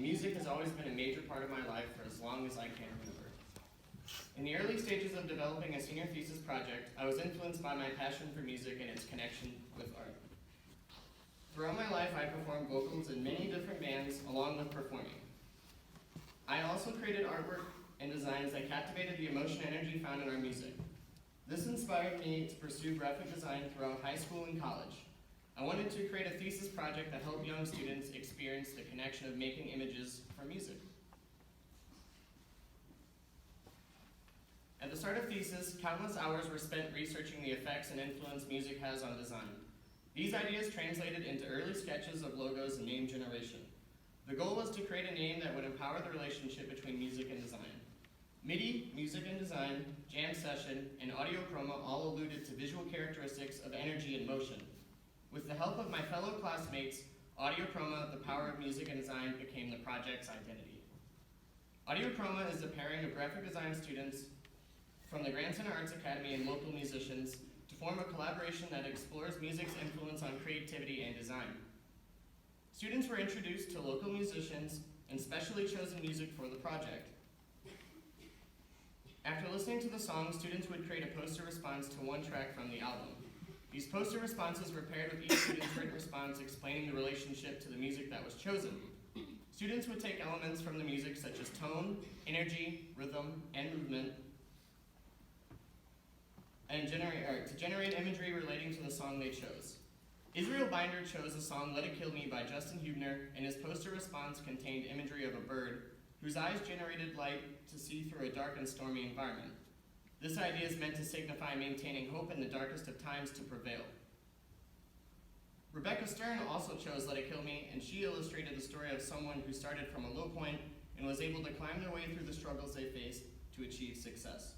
music has always been a major part of my life for as long as I can remember. In the early stages of developing a senior thesis project, I was influenced by my passion for music and its connection with art. Throughout my life, I performed vocals in many different bands along with performing. I also created artwork and designs that captivated the emotion and energy found in our music. This inspired me to pursue graphic design throughout high school and college. I wanted to create a thesis project that helped young students experience the connection of making images for music. At the start of thesis, countless hours were spent researching the effects and influence music has on design. These ideas translated into early sketches of logos and name generation. The goal was to create a name that would empower the relationship between music and design. MIDI, music and design, jam session, and audio chroma all alluded to visual characteristics of energy and motion. With the help of my fellow classmates, audio chroma, the power of music and design, became the project's identity. Audio chroma is the pairing of graphic design students from the Grand Center Arts Academy and local musicians to form a collaboration that explores music's influence on creativity and design. Students were introduced to local musicians and specially chosen music for the project. After listening to the song, students would create a poster response to one track from the album. These poster responses were paired with each student's written response explaining the relationship to the music that was chosen. Students would take elements from the music such as tone, energy, rhythm, and movement, and to generate imagery relating to the song they chose. Israel Binder chose the song Let It Kill Me by Justin Hubner, and his poster response contained imagery of a bird whose eyes generated light to see through a dark and stormy environment. This idea is meant to signify maintaining hope in the darkest of times to prevail. Rebecca Stern also chose Let It Kill Me, and she illustrated the story of someone who started from a low point and was able to climb their way through the struggles they faced to achieve success.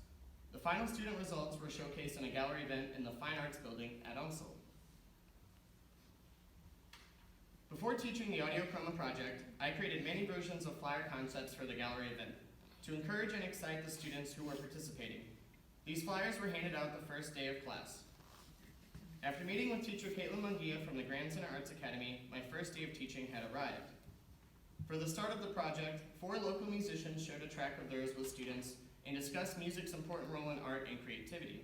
The final student results were showcased in a gallery event in the Fine Arts Building at UMSL. Before teaching the Audio Chroma project, I created many versions of flyer concepts for the gallery event to encourage and excite the students who were participating. These flyers were handed out the first day of class. After meeting with teacher Caitlin Munguia from the Grand Center Arts Academy, my first day of teaching had arrived. For the start of the project, 4 local musicians shared a track of theirs with students and discussed music's important role in art and creativity.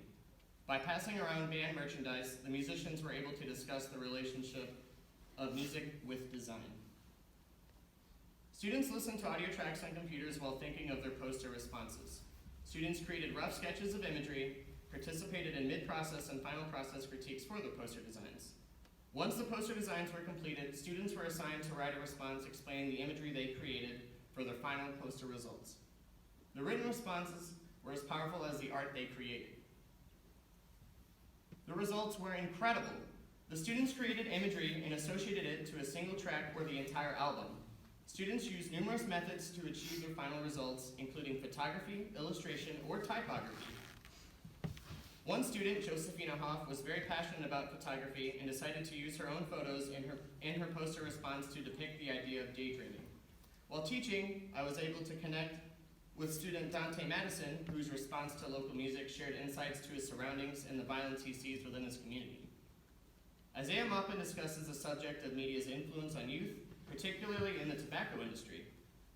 By passing around band merchandise, the musicians were able to discuss the relationship of music with design. Students listened to audio tracks on computers while thinking of their poster responses. Students created rough sketches of imagery, participated in mid-process and final process critiques for the poster designs. Once the poster designs were completed, students were assigned to write a response explaining the imagery they created for their final poster results. The written responses were as powerful as the art they created. The results were incredible. The students created imagery and associated it to a single track or the entire album. Students used numerous methods to achieve their final results, including photography, illustration, or typography. One student, Josephina Hoff, was very passionate about photography and decided to use her own photos in her poster response to depict the idea of daydreaming. While teaching, I was able to connect with student Dante Madison, whose response to local music shared insights to his surroundings and the violence he sees within his community. Isaiah Maupin discusses the subject of media's influence on youth, particularly in the tobacco industry.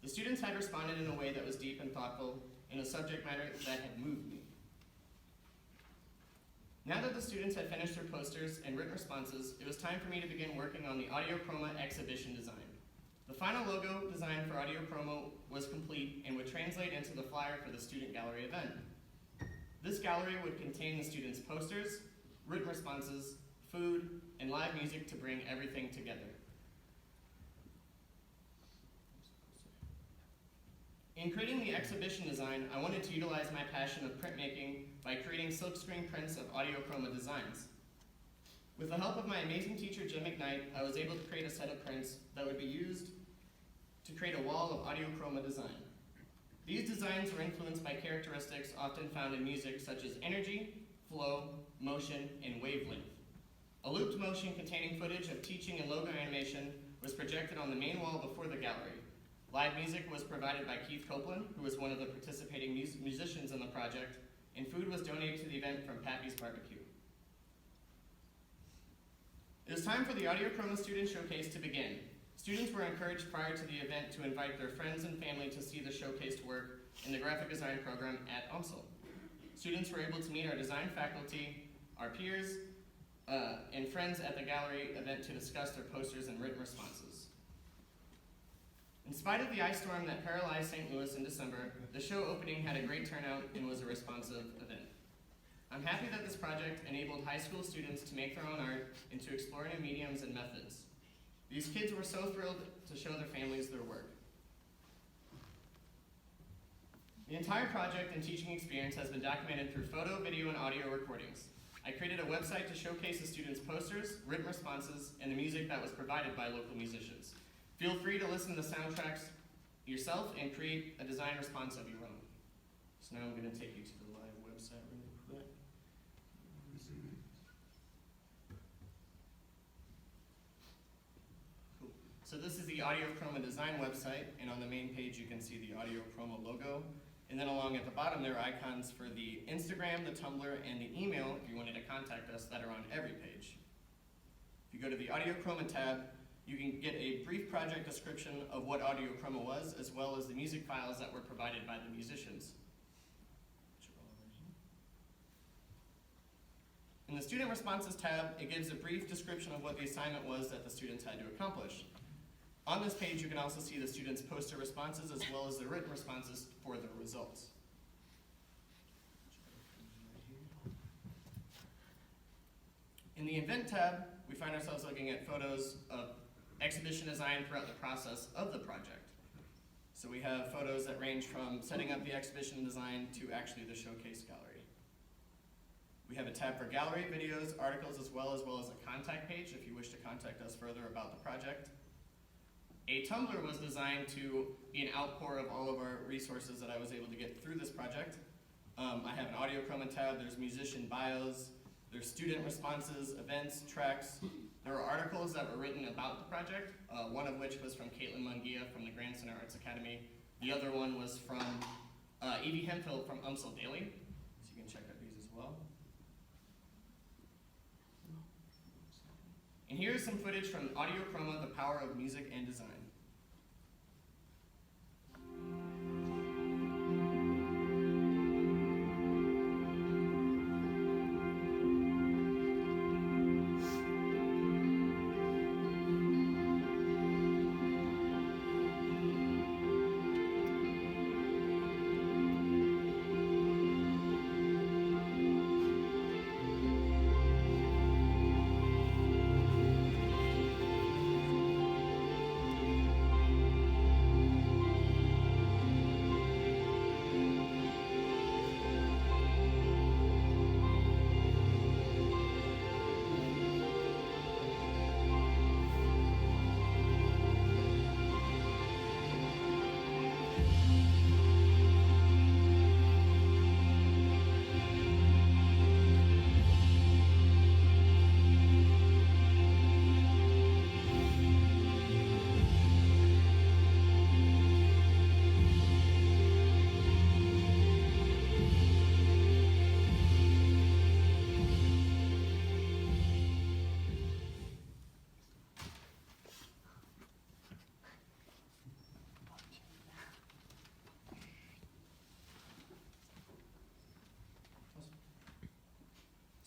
The students had responded in a way that was deep and thoughtful in a subject matter that had moved me. Now that the students had finished their posters and written responses, it was time for me to begin working on the Audio Chroma exhibition design. The final logo design for Audio Chroma was complete and would translate into the flyer for the student gallery event. This gallery would contain the students' posters, written responses, food, and live music to bring everything together. In creating the exhibition design, I wanted to utilize my passion of printmaking by creating silkscreen prints of Audio Chroma designs. With the help of my amazing teacher, Jim McKnight, I was able to create a set of prints that would be used to create a wall of Audio Chroma design. These designs were influenced by characteristics often found in music such as energy, flow, motion, and wavelength. A looped motion containing footage of teaching and logo animation was projected on the main wall before the gallery. Live music was provided by Keith Copeland, who was one of the participating musicians in the project, and food was donated to the event from Pappy's Barbecue. It is time for the Audio Chroma Student Showcase to begin. Students were encouraged prior to the event to invite their friends and family to see the showcased work in the graphic design program at UMSL. Students were able to meet our design faculty, our peers, and friends at the gallery event to discuss their posters and written responses. In spite of the ice storm that paralyzed St. Louis in December, the show opening had a great turnout and was a responsive event. I'm happy that this project enabled high school students to make their own art and to explore new mediums and methods. These kids were so thrilled to show their families their work. The entire project and teaching experience has been documented through photo, video, and audio recordings. I created a website to showcase the students' posters, written responses, and the music that was provided by local musicians. Feel free to listen to the soundtracks yourself and create a design response of your own. So now I'm going to take you to the live website really quick. Cool. So this is the Audio CHROMA design website, and on the main page you can see the Audio CHROMA logo. And then along at the bottom there are icons for the Instagram, the Tumblr, and the email if you wanted to contact us that are on every page. If you go to the Audio CHROMA tab, you can get a brief project description of what Audio CHROMA was, as well as the music files that were provided by the musicians. In the Student Responses tab, it gives a brief description of what the assignment was that the students had to accomplish. On this page, you can also see the students' poster responses as well as the written responses for the results. In the Event tab, we find ourselves looking at photos of exhibition design throughout the process of the project. So we have photos that range from setting up the exhibition design to actually the showcase gallery. We have a tab for gallery, videos, articles, as well as a contact page if you wish to contact us further about the project. A Tumblr was designed to be an outpour of all of our resources that I was able to get through this project. I have an Audio CHROMA tab, there's musician bios, there's student responses, events, tracks. There are articles that were written about the project, one of which was from Caitlin Munguia from the Grand Center Arts Academy. The other one was from Evie Hemphill from UMSL Daily, so you can check out these as well. And here's some footage from Audio CHROMA, The Power of Music and Design.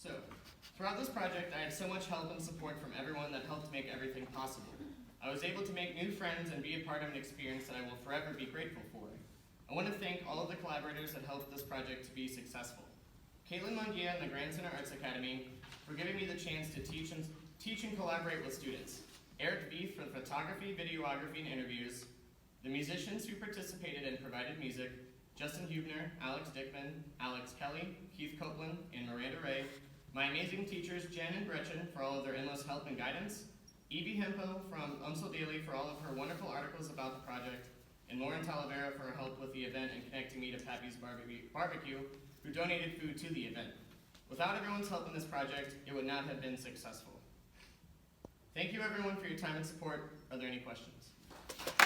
So, throughout this project, I had so much help and support from everyone that helped make everything possible. I was able to make new friends and be a part of an experience that I will forever be grateful for. I want to thank all of the collaborators that helped this project to be successful. Caitlin Munguia and the Grand Center Arts Academy for giving me the chance to teach and collaborate with students. Eric Beef for photography, videography, and interviews. The musicians who participated and provided music, Justin Hubner, Alex Dickman, Alex Kelly, Keith Copeland, and Miranda Ray. My amazing teachers, Jen and Gretchen, for all of their endless help and guidance. Evie Hemphill from UMSL Daily for all of her wonderful articles about the project. And Lauren Talavera for her help with the event and connecting me to Pappy's Barbecue, who donated food to the event. Without everyone's help in this project, it would not have been successful. Thank you everyone for your time and support. Are there any questions?